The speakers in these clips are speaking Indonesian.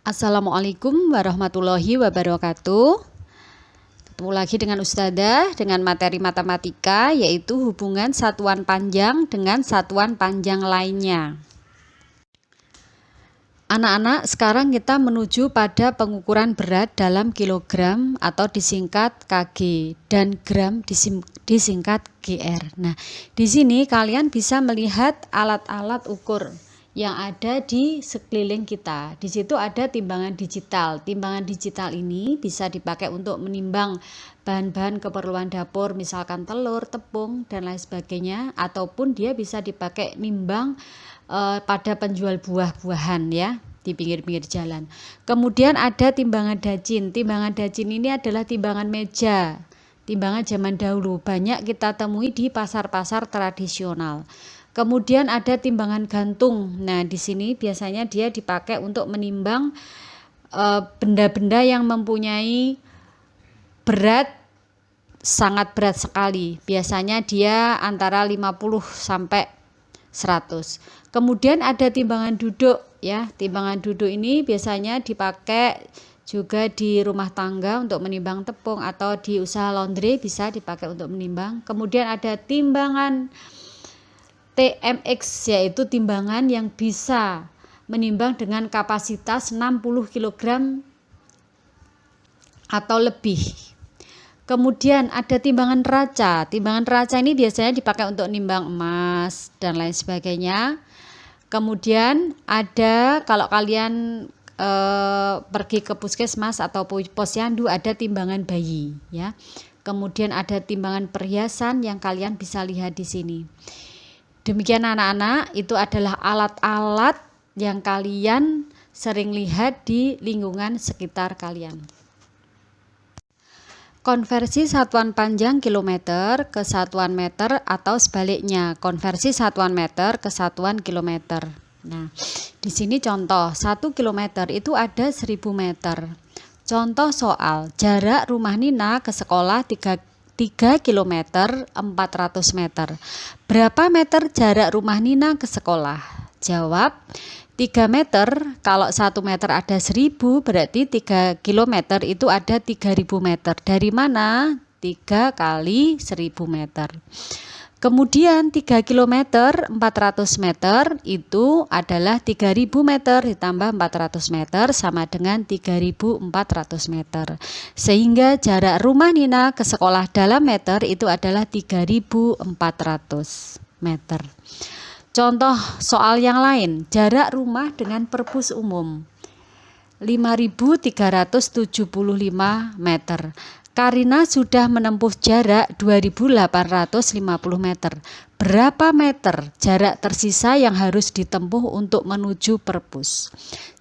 Assalamualaikum warahmatullahi wabarakatuh. Ketemu lagi dengan Ustadzah dengan materi matematika, yaitu hubungan satuan panjang dengan satuan panjang lainnya. Anak-anak, sekarang kita menuju pada pengukuran berat dalam kilogram atau disingkat kg dan gram disingkat gr. Nah, di sini kalian bisa melihat alat-alat ukur yang ada di sekeliling kita. Di situ ada timbangan digital. Timbangan digital ini bisa dipakai untuk menimbang bahan-bahan keperluan dapur, misalkan telur, tepung, dan lain sebagainya, ataupun dia bisa dipakai nimbang pada penjual buah-buahan ya di pinggir-pinggir jalan. Kemudian ada timbangan dacin. Timbangan dacin ini adalah timbangan meja. Timbangan zaman dahulu banyak kita temui di pasar-pasar tradisional. Kemudian ada timbangan gantung. Nah, di sini biasanya dia dipakai untuk menimbang benda-benda yang mempunyai berat sangat berat sekali. Biasanya dia antara 50 sampai 100. Kemudian ada timbangan duduk ya. Timbangan duduk ini biasanya dipakai juga di rumah tangga untuk menimbang tepung, atau di usaha laundry bisa dipakai untuk menimbang. Kemudian ada timbangan TMX, yaitu timbangan yang bisa menimbang dengan kapasitas 60 kg atau lebih. Kemudian ada timbangan raca. Timbangan raca ini biasanya dipakai untuk nimbang emas dan lain sebagainya. Kemudian ada, kalau kalian pergi ke puskesmas atau posyandu, ada timbangan bayi ya. Kemudian ada timbangan perhiasan yang kalian bisa lihat di sini. Demikian anak-anak, itu adalah alat-alat yang kalian sering lihat di lingkungan sekitar kalian. Konversi satuan panjang kilometer ke satuan meter atau sebaliknya, konversi satuan meter ke satuan kilometer. Nah, di sini contoh 1 kilometer itu ada 1000 meter. Contoh soal, jarak rumah Nina ke sekolah 3 km 400 meter. Berapa meter jarak rumah Nina ke sekolah? Jawab 3 meter. Kalau 1 meter ada 1000, berarti 3 km itu ada 3000 meter. Dari mana? 3 kali 1000 meter. Kemudian 3 km 400 meter itu adalah 3000 meter ditambah 400 meter sama dengan 3400 meter. Sehingga jarak rumah Nina ke sekolah dalam meter itu adalah 3400 meter. Contoh soal yang lain, jarak rumah dengan perpus umum 5375 meter. Karina sudah menempuh jarak 2850 meter. Berapa meter jarak tersisa yang harus ditempuh untuk menuju perpus?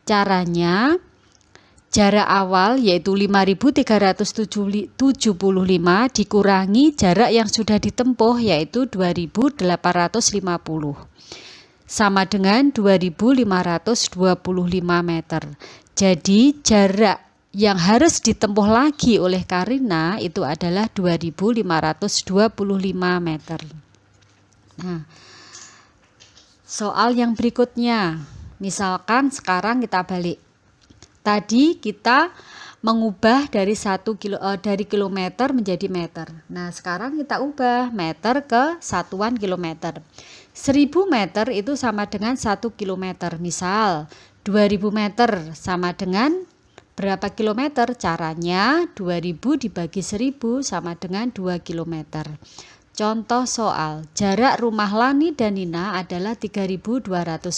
Caranya, jarak awal yaitu 5375 dikurangi jarak yang sudah ditempuh yaitu 2850 sama dengan 2525 meter. Jadi jarak yang harus ditempuh lagi oleh Karina itu adalah 2525 meter. Nah, soal yang berikutnya, misalkan sekarang kita balik. Tadi kita mengubah dari dari kilometer menjadi meter. Nah, sekarang kita ubah meter ke satuan kilometer. 1000 meter itu sama dengan 1 kilometer. Misal 2000 meter sama dengan berapa kilometer? Caranya 2000 dibagi 1000 sama dengan 2 kilometer. Contoh soal, jarak rumah Lani dan Nina adalah 3200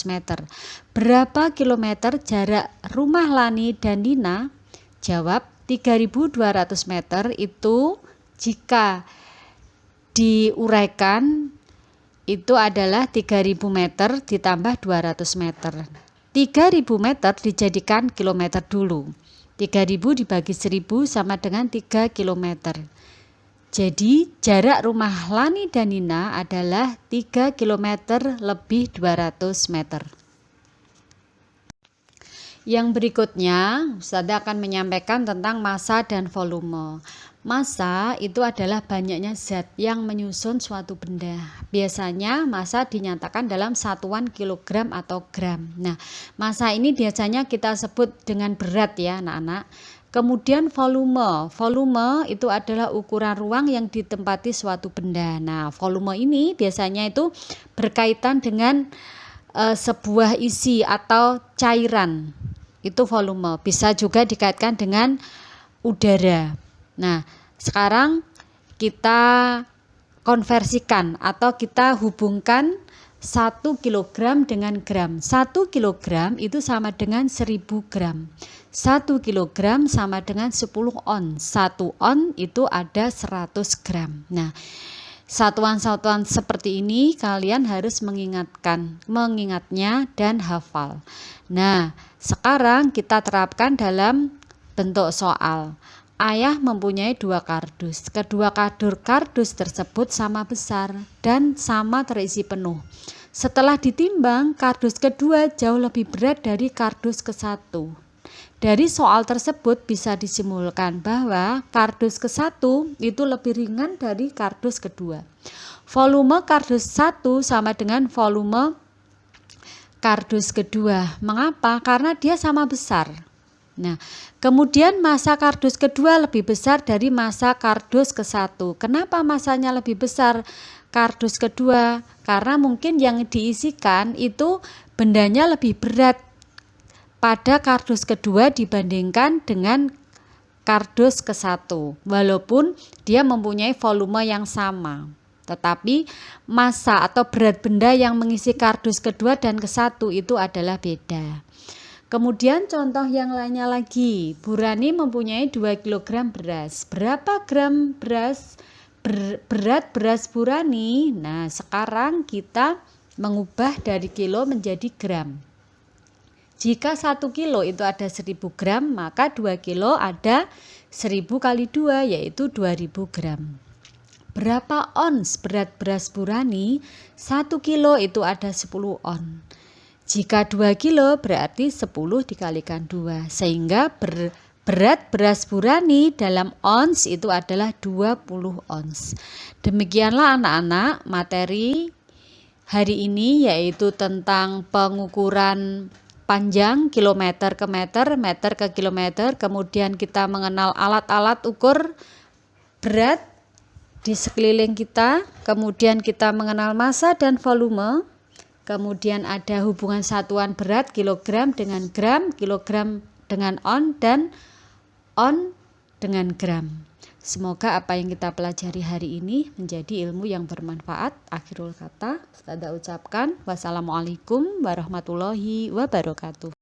meter. Berapa kilometer jarak rumah Lani dan Nina? Jawab 3200 meter itu jika diuraikan itu adalah 3000 meter ditambah 200 meter. 3000 meter dijadikan kilometer dulu. 3000 dibagi 1000 sama dengan 3 kilometer. Jadi jarak rumah Lani dan Nina adalah 3 kilometer lebih 200 meter. Yang berikutnya, Ustadzah akan menyampaikan tentang massa dan volume. Massa itu adalah banyaknya zat yang menyusun suatu benda. Biasanya massa dinyatakan dalam satuan kilogram atau gram. Nah, massa ini biasanya kita sebut dengan berat ya anak-anak. Kemudian volume. Volume itu adalah ukuran ruang yang ditempati suatu benda. Nah, volume ini biasanya itu berkaitan dengan sebuah isi atau cairan. Itu volume. Bisa juga dikaitkan dengan udara. Nah, sekarang kita konversikan atau kita hubungkan 1 kilogram dengan gram. 1 kilogram itu sama dengan 1000 gram. 1 kilogram sama dengan 10 on. 1 on itu ada 100 gram. Nah, satuan-satuan seperti ini kalian harus mengingatnya dan hafal. Nah, sekarang kita terapkan dalam bentuk soal. Ayah mempunyai 2 kardus. Kedua kardus tersebut sama besar dan sama terisi penuh. Setelah ditimbang, kardus kedua jauh lebih berat dari kardus ke-1. Dari soal tersebut bisa disimpulkan bahwa kardus ke-1 itu lebih ringan dari kardus kedua. Volume kardus 1 sama dengan volume kardus kedua. Mengapa? Karena dia sama besar. Nah, kemudian massa kardus kedua lebih besar dari massa kardus ke-1. Kenapa massanya lebih besar kardus kedua? Karena mungkin yang diisikan itu bendanya lebih berat pada kardus kedua dibandingkan dengan kardus ke-1. Walaupun dia mempunyai volume yang sama. Tetapi massa atau berat benda yang mengisi kardus kedua dan ke-1 itu adalah beda. Kemudian contoh yang lainnya lagi, Bu Rani mempunyai 2 kg beras. Berapa gram beras berat beras Bu Rani? Nah, sekarang kita mengubah dari kilo menjadi gram. Jika 1 kilo itu ada 1000 gram, maka 2 kilo ada 1000 kali 2 yaitu 2000 gram. Berapa ons berat beras Bu Rani? 1 kilo itu ada 10 on. Jika 2 kilo berarti 10 dikalikan 2, sehingga berat beras Bu Rani dalam ons itu adalah 20 ons. Demikianlah anak-anak materi hari ini, yaitu tentang pengukuran panjang kilometer ke meter, meter ke kilometer. Kemudian kita mengenal alat-alat ukur berat di sekeliling kita. Kemudian kita mengenal massa dan volume. Kemudian ada hubungan satuan berat kilogram dengan gram, kilogram dengan on, dan on dengan gram. Semoga apa yang kita pelajari hari ini menjadi ilmu yang bermanfaat. Akhirul kata, Ustazah ucapkan wassalamualaikum warahmatullahi wabarakatuh.